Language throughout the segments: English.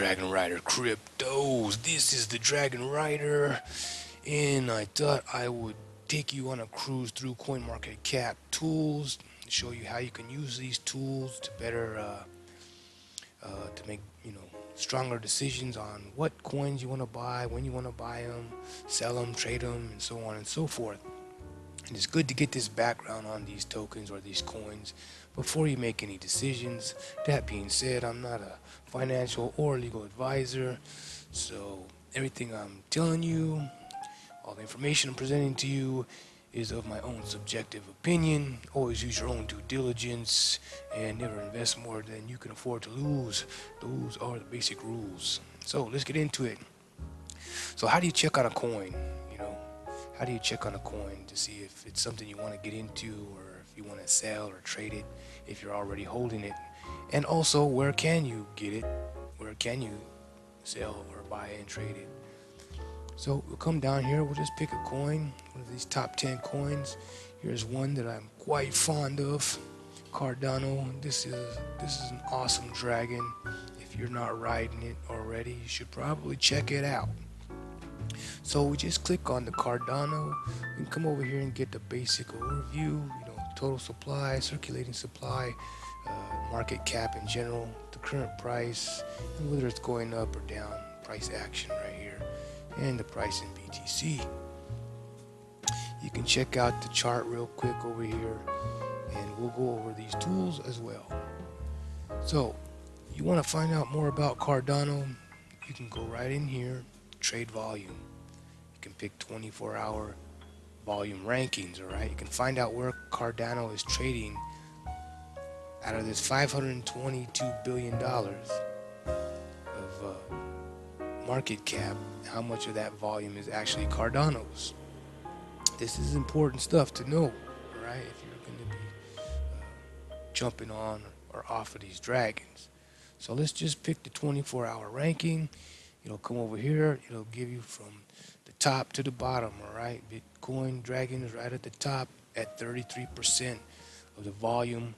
Dragon Rider cryptos. This is the Dragon Rider, and I thought I would take you on a cruise through CoinMarketCap tools, show you how you can use these tools to better to make stronger decisions on what coins you want to buy, when you want to buy them, sell them, trade them, and so on and so forth. And it's good to get this background on these tokens or these coins before you make any decisions. That being said, I'm not a financial or legal advisor, so everything I'm telling you, all the information I'm presenting to you, is of my own subjective opinion. Always use your own due diligence and never invest more than you can afford to lose. Those are the basic rules. So let's get into it. So how do you check on a coin? How do you check on a coin to see if it's something you want to get into, or if you want to sell or trade it if you're already holding it? And also, where can you get it? Where can you sell or buy and trade it? So we'll come down here, we'll just pick a coin, one of these top 10 coins. Here's one that I'm quite fond of, Cardano. This is an awesome dragon. If you're not riding it already, you should probably check it out. So we just click on the Cardano and come over here and get the basic overview, total supply, circulating supply, market cap in general, the current price, and whether it's going up or down, price action right here, and the price in BTC. You can check out the chart real quick over here, and we'll go over these tools as well. So you want to find out more about Cardano, you can go right in here, trade volume. You can pick 24-hour volume rankings, all right? You can find out where Cardano is trading out of this $522 billion of market cap. How much of that volume is actually Cardano's? This is important stuff to know, all right, if you're going to be jumping on or off of these dragons. So let's just pick the 24-hour ranking. It'll come over here. It'll give you from the top to the bottom, all right? Bitcoin Dragon is right at the top at 33% of the volume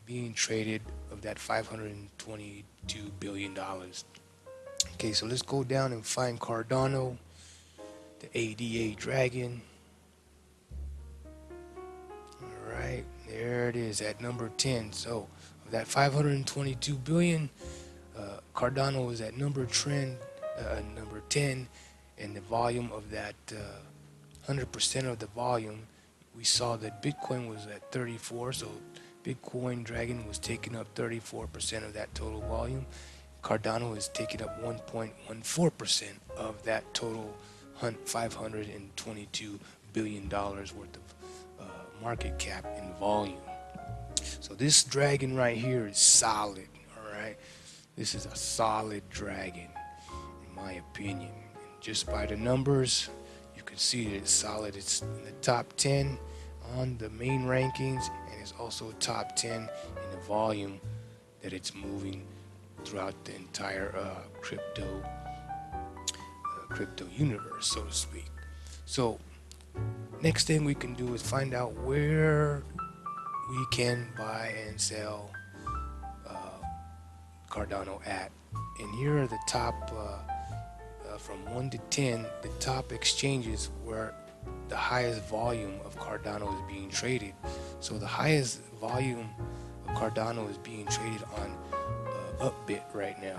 being traded of that $522 billion. Okay, so let's go down and find Cardano, the ADA Dragon. All right, there it is at number 10. So of that 522 billion, Cardano is at number 10, and the volume of that 100% of the volume, we saw that Bitcoin was at 34, so Bitcoin Dragon was taking up 34% of that total volume. Cardano is taking up 1.14% of that total $522 billion worth of market cap in volume. So this dragon right here is solid, all right? This is a solid dragon, in my opinion. And just by the numbers, you can see that it's solid. It's in the top 10 on the main rankings, and it's also top 10 in the volume that it's moving throughout the entire crypto universe, so to speak. So next thing we can do is find out where we can buy and sell Cardano at. And here are the top from 1 to 10, the top exchanges where the highest volume of Cardano is being traded. So the highest volume of Cardano is being traded on Upbit right now,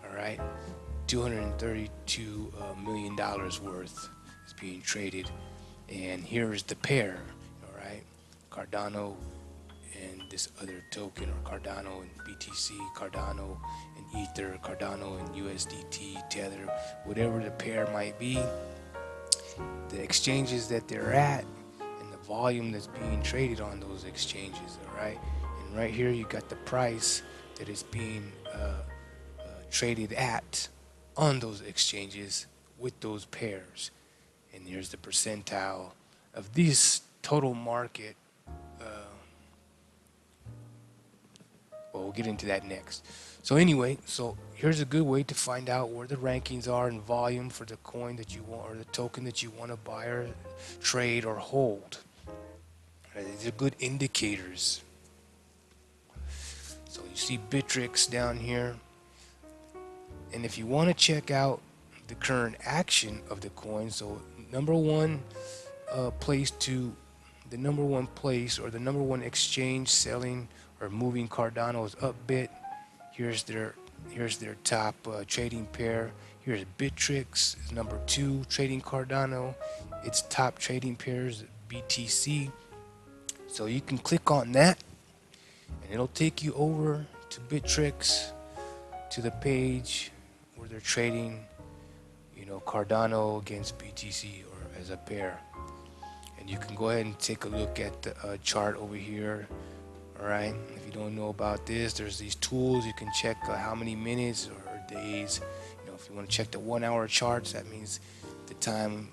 all right? $232 million worth is being traded, and here is the pair, all right? Cardano and this other token, or Cardano and BTC, Cardano and Ether, Cardano and USDT, Tether, whatever the pair might be, the exchanges that they're at, and the volume that's being traded on those exchanges, all right? And right here you got the price that is being traded at on those exchanges with those pairs. And here's the percentile of this total market. Well, we'll get into that next. So anyway, so here's a good way to find out where the rankings are in volume for the coin that you want, or the token that you want to buy or trade or hold. These are good indicators. So you see Bittrex down here. And if you want to check out the current action of the coin, so number one place to the number one place or the number one exchange selling or moving Cardano is Upbit. Here's their top trading pair. Here's Bittrex is number two trading Cardano. Its top trading pairs BTC. So you can click on that, and it'll take you over to Bittrex, to the page where they're trading, Cardano against BTC or as a pair. And you can go ahead and take a look at the chart over here. All right. If you don't know about this, there's these tools. You can check how many minutes or days. If you want to check the 1 hour charts, that means the time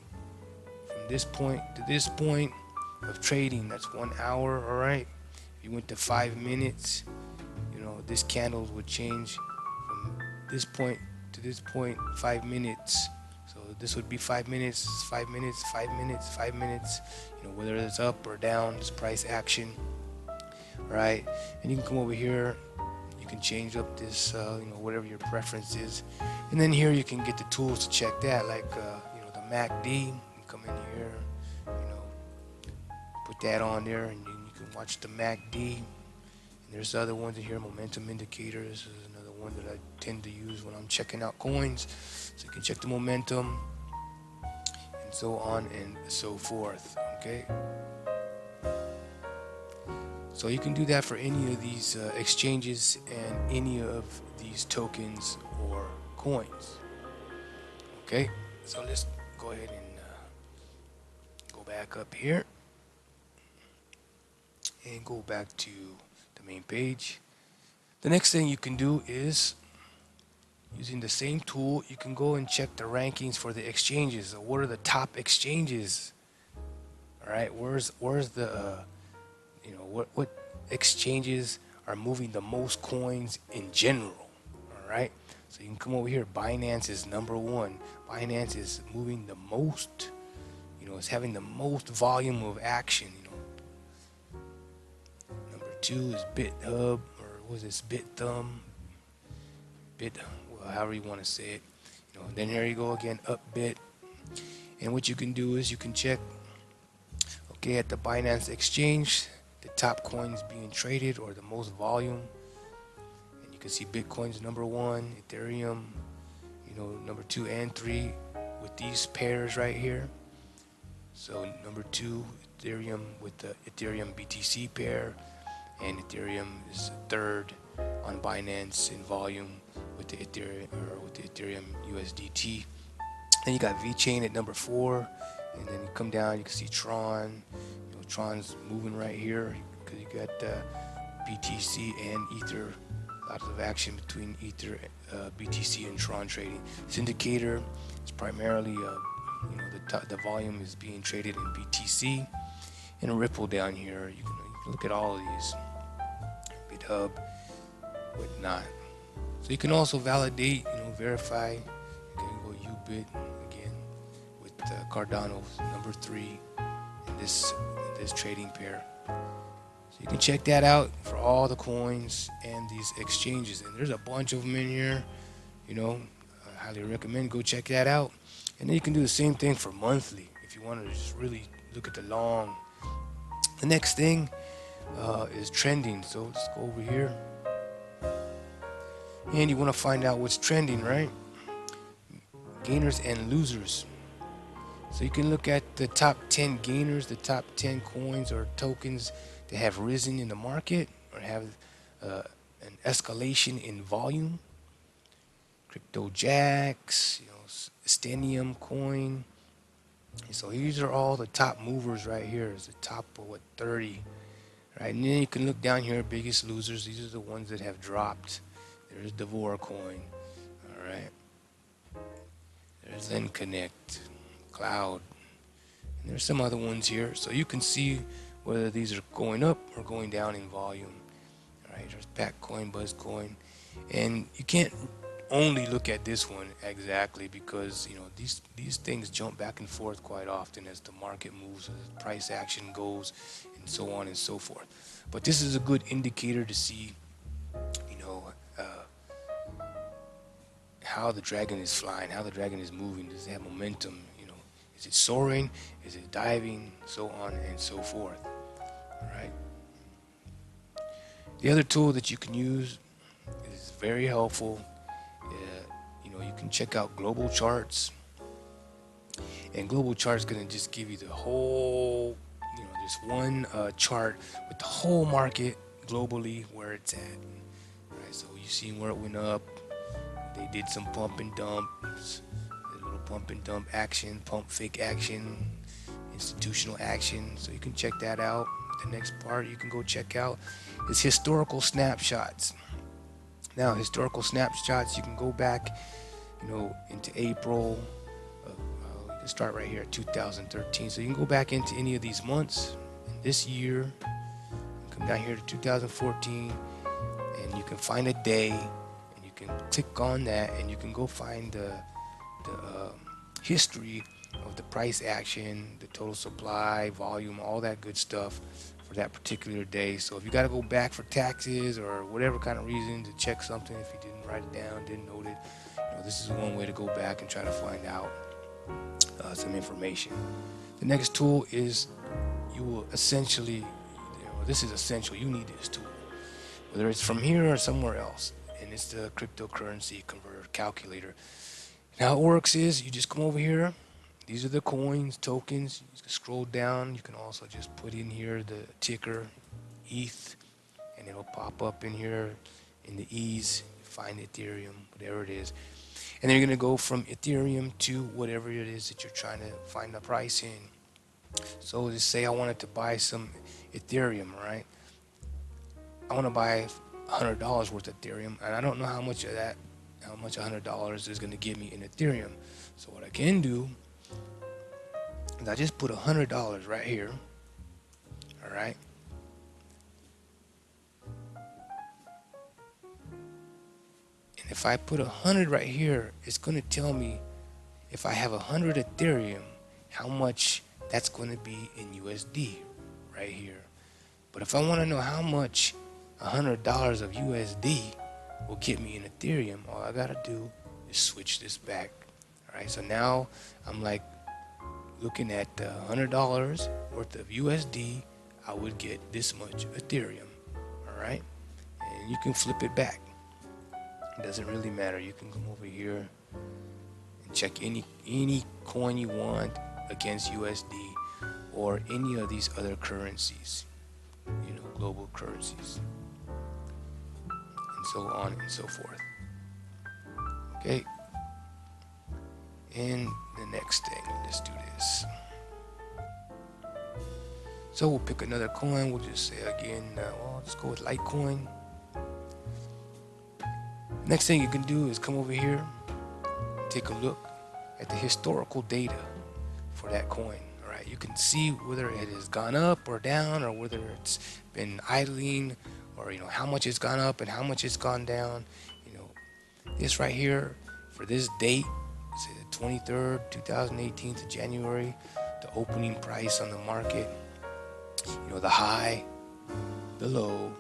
from this point to this point of trading. That's 1 hour. All right. If you went to 5 minutes, this candle would change from this point to this point 5 minutes. So this would be 5 minutes, 5 minutes, 5 minutes, 5 minutes. Whether it's up or down, it's price action. Right, and you can come over here, you can change up this whatever your preference is, and then here you can get the tools to check that, like the MACD. You come in here, put that on there, and you can watch the MACD. And there's other ones in here, momentum indicators is another one that I tend to use when I'm checking out coins. So you can check the momentum and so on and so forth. Okay. So you can do that for any of these exchanges and any of these tokens or coins. Okay, so let's go ahead and go back up here and go back to the main page. The next thing you can do is, using the same tool, you can go and check the rankings for the exchanges. So what are the top exchanges? All right, where's the what exchanges are moving the most coins in general? All right, so you can come over here. Binance is number one. Binance is moving the most. It's having the most volume of action. Number two is BitHub, or was this BitThumb? However you want to say it. Then here you go again, Upbit. And what you can do is you can check, okay, at the Binance exchange, the top coins being traded or the most volume. And you can see Bitcoin's number one, Ethereum, number 2 and 3 with these pairs right here. So number 2, Ethereum with the Ethereum BTC pair, and Ethereum is third on Binance in volume with the Ethereum USDT. Then you got VeChain at number 4, and then you come down, you can see Tron. Tron's moving right here because you got BTC and Ether. Lots of action between Ether, BTC, and Tron trading. This indicator is primarily, the volume is being traded in BTC. And Ripple down here, you can look at all of these, BitHub, whatnot. So you can also validate, verify. You can go Ubit again with Cardano number 3 in this trading pair. So you can check that out for all the coins and these exchanges. And there's a bunch of them in here. I highly recommend go check that out. And then you can do the same thing for monthly if you want to just really look at the long. The next thing is trending. So let's go over here. And you want to find out what's trending, right? Gainers and losers. So you can look at the top 10 gainers, the top 10 coins or tokens that have risen in the market or have an escalation in volume. CryptoJax, Stenium coin. And so these are all the top movers right here. It's the top of 30. Right? And then you can look down here, biggest losers. These are the ones that have dropped. There's Devore coin. All right. There's ZenConnect, Cloud, and there's some other ones here. So you can see whether these are going up or going down in volume. All right, there's Patcoin, Buzzcoin, and you can't only look at this one exactly because these things jump back and forth quite often as the market moves, as the price action goes, and so on and so forth. But this is a good indicator to see, how the dragon is flying, how the dragon is moving. Does it have momentum? Is it soaring? Is it diving? So on and so forth. All right. The other tool that you can use is very helpful. You can check out global charts, and global charts going to just give you the whole, just one chart with the whole market globally where it's at. All right. So you see where it went up. They did some pump and dumps, a little pump and dump action, pump fake action, institutional action. So you can check that out. The next part you can go check out is historical snapshots. Now, historical snapshots, you can go back, into April. Let's start right here, 2013. So you can go back into any of these months in this year. Come down here to 2014, and you can find a day, and you can click on that, and you can go find the history of the price action, the total supply, volume, all that good stuff for that particular day. So if you got to go back for taxes or whatever kind of reason to check something, if you didn't write it down, didn't note it, this is one way to go back and try to find out some information. The next tool is, you will essentially, this is essential, you need this tool, whether it's from here or somewhere else, and it's the cryptocurrency converter calculator. And how it works is, you just come over here. These are the coins, tokens. You can scroll down. You can also just put in here the ticker, ETH, and it'll pop up in here in the E's. Find Ethereum, whatever it is. And then you're going to go from Ethereum to whatever it is that you're trying to find the price in. So just say I wanted to buy some Ethereum, right? I want to buy $100 worth of Ethereum, and I don't know how much $100 is going to give me in Ethereum. So what I can do is I just put $100 right here. All right. And if I put 100 right here, it's going to tell me if I have 100 Ethereum, how much that's going to be in USD right here. But if I want to know how much $100 of USD will get me in Ethereum, all I got to do is switch this back. All right. So now I'm like looking at $100 worth of USD, I would get this much Ethereum. All right. And you can flip it back. It doesn't really matter. You can come over here and check any coin you want against USD or any of these other currencies, global currencies, and so on and so forth. Okay. And the next thing, let's do this. So we'll pick another coin. We'll just say again, let's go with Litecoin. Next thing you can do is come over here, take a look at the historical data for that coin. All right, you can see whether it has gone up or down, or whether it's been idling, or how much it's gone up and how much it's gone down. This right here for this date, say the 23rd, 2018 to January, the opening price on the market. The high, the low,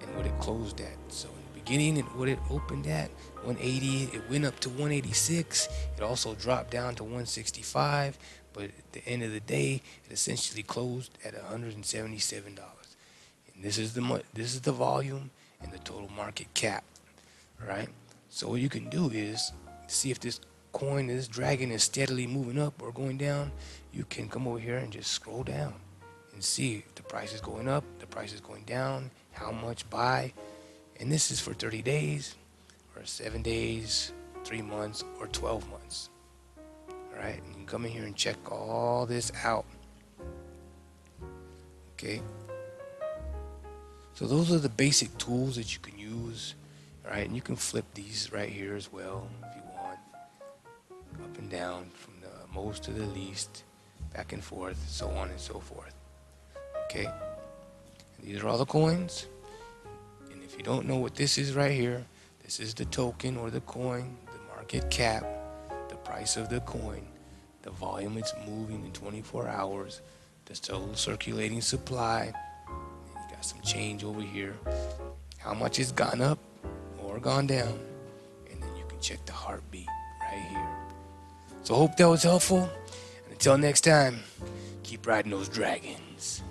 and what it closed at. So beginning and what it opened at 180, it went up to 186. It also dropped down to 165, but at the end of the day, it essentially closed at $177. And this is the volume and the total market cap. All right. So what you can do is see if this coin, this dragon, is steadily moving up or going down. You can come over here and just scroll down and see if the price is going up, the price is going down, how much buy. And this is for 30 days or 7 days, 3 months, or 12 months. All right, and you can come in here and check all this out. Okay. So those are the basic tools that you can use. All right, and you can flip these right here as well if you want. Up and down from the most to the least, back and forth, so on and so forth. Okay. And these are all the coins. And if you don't know what this is right here, this is the token or the coin, the market cap, the price of the coin, the volume it's moving in 24 hours, the total circulating supply. And you got some change over here. How much it's gone up or gone down. And then you can can check the heartbeat right here. So hope that was helpful. And until next time, keep riding those dragons.